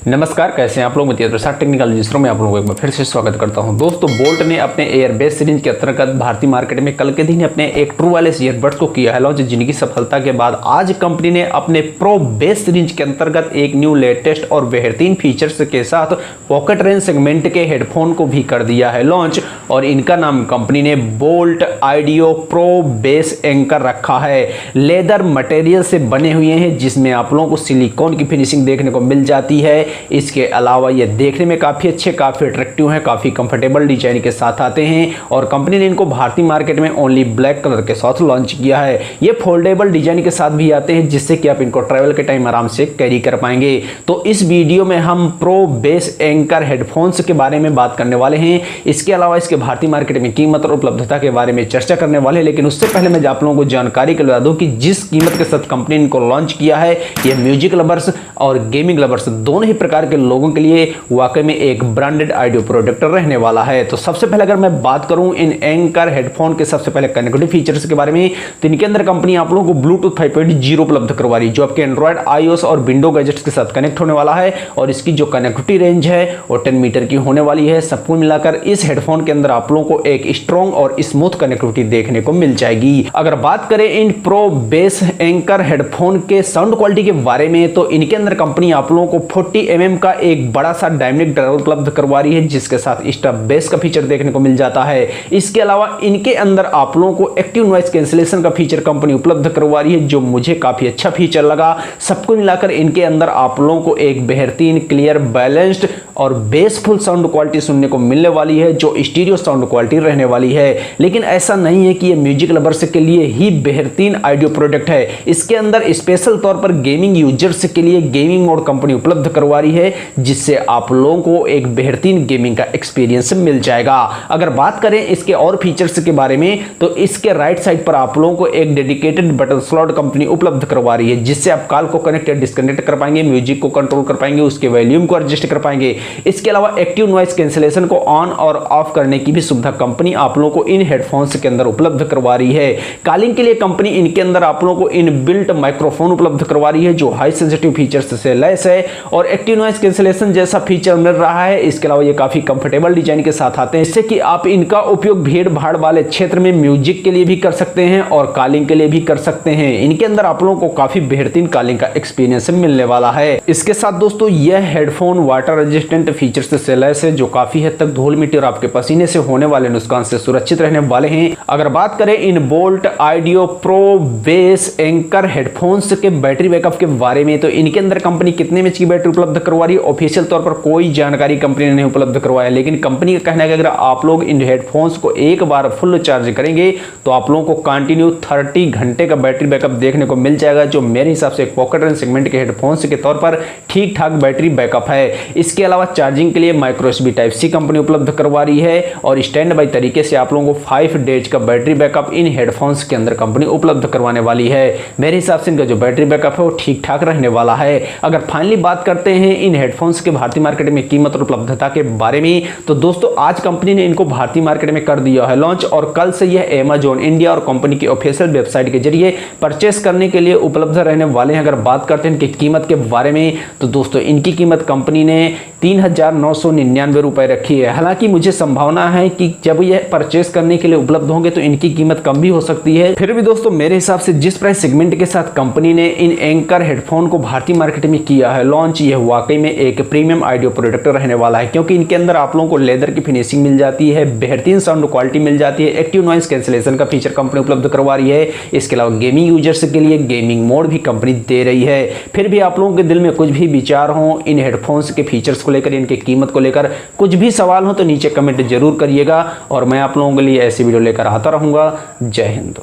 नमस्कार, कैसे हैं आप लोग। टेक्निकल रजिस्टरों में आप लोगों को एक बार फिर से स्वागत करता हूं। दोस्तों, बोल्ट ने अपने एयरबेस सीरीज के अंतर्गत भारतीय मार्केट में कल के दिन अपने एक ट्रू वायरलेस ईयरबड्स को किया है लॉन्च। जिनकी सफलता के बाद आज कंपनी ने अपने प्रोबेस सीरीज के अंतर्गत एक न्यू लेटेस्ट और बेहतरीन फीचर्स के साथ पॉकेट रेंज सेगमेंट के हेडफोन को भी कर दिया है लॉन्च। और इनका नाम कंपनी ने बोल्ट ऑडियो प्रोबेस एंकर रखा है। लेदर मटेरियल से बने हुए हैं, जिसमें आप लोगों को सिलिकॉन की फिनिशिंग देखने को मिल जाती है। इसके अलावा ये देखने में काफ़ी अच्छे, काफ़ी अट्रैक्टिव हैं, काफ़ी कंफर्टेबल डिजाइन के साथ आते हैं। और कंपनी ने इनको भारतीय मार्केट में ओनली ब्लैक कलर के साथ लॉन्च किया है। ये फोल्डेबल डिजाइन के साथ भी आते हैं, जिससे कि आप इनको ट्रैवल के टाइम आराम से कैरी कर पाएंगे। तो इस वीडियो में हम प्रो बेस एंकर हेडफोन्स के बारे में बात करने वाले हैं। इसके अलावा इसके भारतीय मार्केट में कीमत और उपलब्धता के बारे में चर्चा करने वाले हैं। लेकिन उससे पहले मैं आप लोगों को जानकारी के लिए दूं कि जिस कीमत के साथ कंपनी ने इनको लॉन्च किया है, ये म्यूजिक लवर्स और गेमिंग लवर्स दोनों ही प्रकार के लोगों के लिए वाकई में एक ब्रांडेड ऑडियो प्रोडक्ट रहने वाला है। तो सबसे पहले अगर मैं बात करूं इन एंकर हेडफोन के सबसे पहले कनेक्टिविटी फीचर्स के बारे में, तो इनके अंदर कंपनी आप लोगों को ब्लूटूथ 5.0 उपलब्ध करवा रही है, जो आपके एंड्रॉइड, आईओएस और विंडो गैजेट्स के साथ कनेक्ट होने वाला है। और इसकी जो कनेक्टिविटी रेंज है वो 10 मीटर की होने वाली है। सबको मिलाकर इस हेडफोन के अंदर आप लोगों को एक स्ट्रॉन्ग और स्मूथ कनेक्टिविटी देखने को मिल जाएगी। अगर बात करें in pro bass anchor headphone के साउंड क्वालिटी के बारे में, तो इनके अंदर कंपनी आप लोगों को 40 mm का एक बड़ा सा डायनामिक ड्राइवर उपलब्ध करवा रही है, जिसके साथ स्टॉप बेस का फीचर देखने को मिल जाता है। इसके अलावा इनके अंदर आप लोगों को एक्टिव नॉइस कैंसलेशन का फीचर कंपनी उपलब्ध करवा रही है, जो मुझे काफी अच्छा फीचर लगा। सबको मिलाकर इनके अंदर आप लोगों को एक बेहतरीन, क्लियर, बैलेंस्ड और बेसफुल साउंड क्वालिटी सुनने को मिलने वाली है, जो स्टीरियो साउंड क्वालिटी रहने वाली है। लेकिन ऐसा नहीं है कि ये म्यूजिक लवर्स के लिए ही बेहतरीन ऑडियो प्रोडक्ट है। इसके अंदर स्पेशल तौर पर गेमिंग यूजर्स के लिए गेमिंग मोड कंपनी उपलब्ध करवा रही है, जिससे आप लोगों को एक बेहतरीन गेमिंग का एक्सपीरियंस मिल जाएगा। अगर बात करें इसके और फीचर्स के बारे में, तो इसके राइट साइड पर आप लोगों को एक डेडिकेटेड बटन स्लॉट कंपनी उपलब्ध करवा रही है, जिससे आप कॉल को कनेक्ट या डिस्कनेक्ट कर पाएंगे, म्यूजिक को कंट्रोल कर पाएंगे, उसके वॉल्यूम को एडजस्ट कर पाएंगे। इसके अलावा एक्टिव नॉइस कैंसलेशन को ऑन और ऑफ करने की भी सुविधा कंपनी आप लोगों को इन हेडफोन्स के अंदर उपलब्ध करवा रही है। कॉलिंग के लिए कंपनी इनके अंदर आप लोगों को इन बिल्ट माइक्रोफोन उपलब्ध करवा रही है, जो हाई सेंसिटिव फीचर्स से लैस है और एक्टिव नॉइस कैंसलेशन जैसा फीचर मिल रहा है। इसके अलावा ये काफी कंफर्टेबल डिजाइन के साथ आते हैं, जिससे कि आप इनका उपयोग भीड़ भाड़ वाले क्षेत्र में म्यूजिक के लिए भी कर सकते हैं और कॉलिंग के लिए भी कर सकते हैं। इनके अंदर आप लोगों को काफी बेहतरीन कॉलिंग का एक्सपीरियंस मिलने वाला है। इसके साथ दोस्तों यह हेडफोन वाटर रेजिस्टेंट फीचर्स से लैस है, जो काफी हद तक धूल मिट्टी और आपके पसीने से होने वाले नुकसान से सुरक्षित रहने वाले हैं। अगर बात करें इन Boult audio pro bass anchor headphones के बैटरी बैकअप के बारे में, तो इनके अंदर कंपनी कितने एमएच की बैटरी उपलब्ध करवा रही है, ऑफिशियल तौर पर कोई जानकारी कंपनी ने नहीं उपलब्ध करवाया। लेकिन कंपनी का कहना है कि अगर आप लोग इन हेडफोन्स को एक बार फुल चार्ज करेंगे, तो आप लोगों को कंटिन्यू 30 घंटे का बैटरी बैकअप देखने को मिल जाएगा, जो मेरे हिसाब से एक पॉकेट रेंज सेगमेंट के हेडफोन्स के तौर पर ठीक ठाक बैटरी बैकअप है। इसके अलावा चार्जिंग के लिए micro USB type C company उपलब्ध करवा रही है और स्टैंड बाई तरीके से आप लोगों को 5 डेज का बैटरी बैकअप इन हेडफोन्स के अंदर कंपनी उपलब्ध करवाने वाली है। मेरे हिसाब से इनका जो बैटरी बैकअप है वो ठीक ठाक रहने वाला है। अगर फाइनली बात करते हैं इन हेडफोन्स के भारतीय मार्केट में कीमत और उपलब्धता के बारे में, तो दोस्तों आज कंपनी ने इनको भारतीय मार्केट में कर दिया है लॉन्च और कल से यह अमेज़न इंडिया और कंपनी की ऑफिशियल वेबसाइट के जरिए परचेस करने के लिए उपलब्ध रहने वाले हैं। अगर बात करते हैं इनकी कीमत के बारे में, तो दोस्तों इनकी कीमत कंपनी ने 3,999 रुपए रखी है। हालांकि मुझे संभावना है कि जब यह परचेस करने के लिए उपलब्ध होंगे तो इनकी कीमत कम भी हो सकती है। फिर भी दोस्तों मेरे हिसाब से जिस प्राइस सेगमेंट के साथ कंपनी ने इन एंकर हेडफोन को भारतीय मार्केट में किया है लॉन्च, यह वाकई में एक प्रीमियम ऑडियो प्रोडक्ट रहने वाला है, क्योंकि इनके अंदर आप लोगों को लेदर की फिनिशिंग मिल जाती है, बेहतरीन साउंड क्वालिटी मिल जाती है, एक्टिव नॉइस कैंसलेशन का फीचर कंपनी उपलब्ध करवा रही है। इसके अलावा गेमिंग यूजर्स के लिए गेमिंग मोड भी कंपनी दे रही है। फिर भी आप लोगों के दिल में कुछ भी विचार हो इन हेडफोन्स के फीचर्स को लेकर, इनकी कीमत को लेकर कुछ भी सवाल हो, तो नीचे कमेंट जरूर करिएगा और मैं आप लोगों के लिए ऐसी वीडियो लेकर आता रहूंगा। जय हिंद।